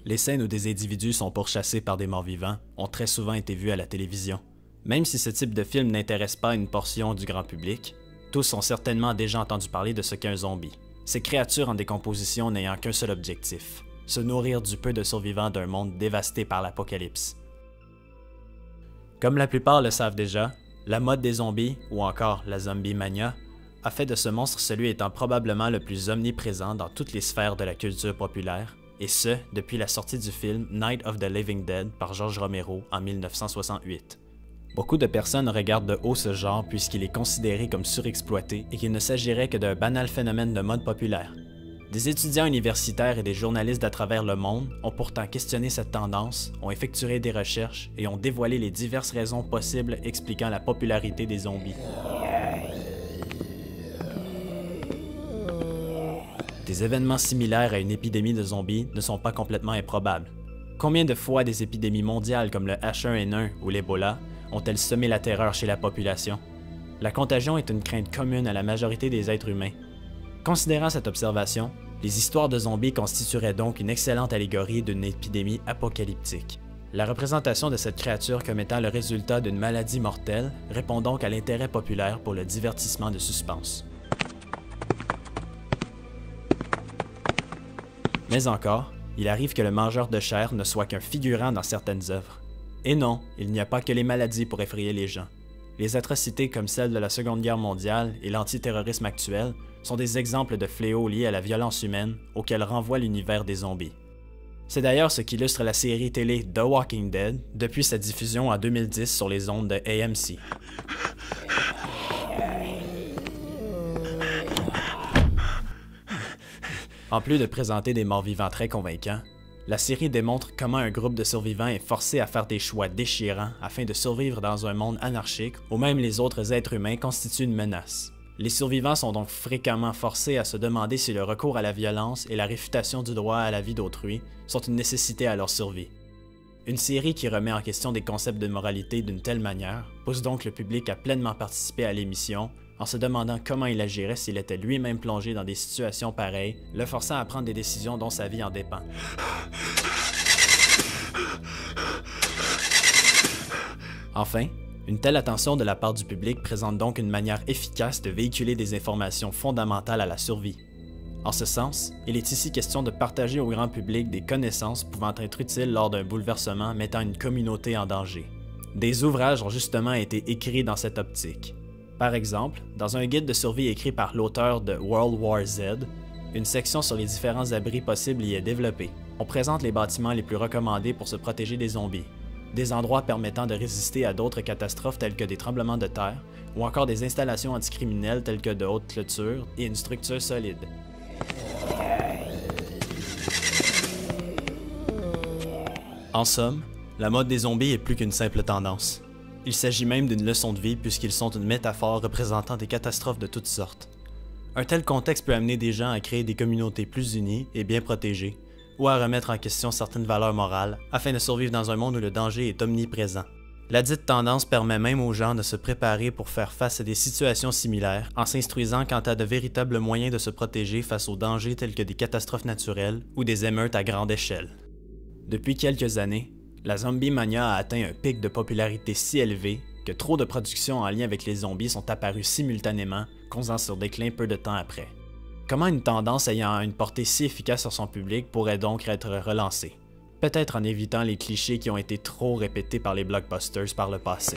Les scènes où des individus sont pourchassés par des morts-vivants ont très souvent été vues à la télévision. Même si ce type de film n'intéresse pas une portion du grand public, tous ont certainement déjà entendu parler de ce qu'est un zombie. Ces créatures en décomposition n'ayant qu'un seul objectif, se nourrir du peu de survivants d'un monde dévasté par l'apocalypse. Comme la plupart le savent déjà, la mode des zombies, ou encore la zombie mania, a fait de ce monstre celui étant probablement le plus omniprésent dans toutes les sphères de la culture populaire, et ce, depuis la sortie du film Night of the Living Dead par George Romero en 1968. Beaucoup de personnes regardent de haut ce genre puisqu'il est considéré comme surexploité et qu'il ne s'agirait que d'un banal phénomène de mode populaire. Des étudiants universitaires et des journalistes à travers le monde ont pourtant questionné cette tendance, ont effectué des recherches et ont dévoilé les diverses raisons possibles expliquant la popularité des zombies. Des événements similaires à une épidémie de zombies ne sont pas complètement improbables. Combien de fois des épidémies mondiales comme le H1N1 ou l'Ebola ont-elles semé la terreur chez la population? La contagion est une crainte commune à la majorité des êtres humains. Considérant cette observation, les histoires de zombies constitueraient donc une excellente allégorie d'une épidémie apocalyptique. La représentation de cette créature comme étant le résultat d'une maladie mortelle répond donc à l'intérêt populaire pour le divertissement de suspense. Mais encore, il arrive que le mangeur de chair ne soit qu'un figurant dans certaines œuvres. Et non, il n'y a pas que les maladies pour effrayer les gens. Les atrocités comme celles de la Seconde Guerre mondiale et l'antiterrorisme actuel sont des exemples de fléaux liés à la violence humaine auxquels renvoie l'univers des zombies. C'est d'ailleurs ce qui illustre la série télé The Walking Dead depuis sa diffusion en 2010 sur les ondes de AMC. En plus de présenter des morts-vivants très convaincants, la série démontre comment un groupe de survivants est forcé à faire des choix déchirants afin de survivre dans un monde anarchique où même les autres êtres humains constituent une menace. Les survivants sont donc fréquemment forcés à se demander si le recours à la violence et la réfutation du droit à la vie d'autrui sont une nécessité à leur survie. Une série qui remet en question des concepts de moralité d'une telle manière pousse donc le public à pleinement participer à l'émission en se demandant comment il agirait s'il était lui-même plongé dans des situations pareilles, le forçant à prendre des décisions dont sa vie en dépend. Enfin, une telle attention de la part du public présente donc une manière efficace de véhiculer des informations fondamentales à la survie. En ce sens, il est ici question de partager au grand public des connaissances pouvant être utiles lors d'un bouleversement mettant une communauté en danger. Des ouvrages ont justement été écrits dans cette optique. Par exemple, dans un guide de survie écrit par l'auteur de World War Z, une section sur les différents abris possibles y est développée. On présente les bâtiments les plus recommandés pour se protéger des zombies, des endroits permettant de résister à d'autres catastrophes telles que des tremblements de terre, ou encore des installations anticriminelles telles que de hautes clôtures et une structure solide. En somme, la mode des zombies est plus qu'une simple tendance. Il s'agit même d'une leçon de vie puisqu'ils sont une métaphore représentant des catastrophes de toutes sortes. Un tel contexte peut amener des gens à créer des communautés plus unies et bien protégées, ou à remettre en question certaines valeurs morales afin de survivre dans un monde où le danger est omniprésent. La dite tendance permet même aux gens de se préparer pour faire face à des situations similaires en s'instruisant quant à de véritables moyens de se protéger face aux dangers tels que des catastrophes naturelles ou des émeutes à grande échelle. Depuis quelques années, la zombie mania a atteint un pic de popularité si élevé que trop de productions en lien avec les zombies sont apparues simultanément, causant sur déclin peu de temps après. Comment une tendance ayant une portée si efficace sur son public pourrait donc être relancée? Peut-être en évitant les clichés qui ont été trop répétés par les blockbusters par le passé.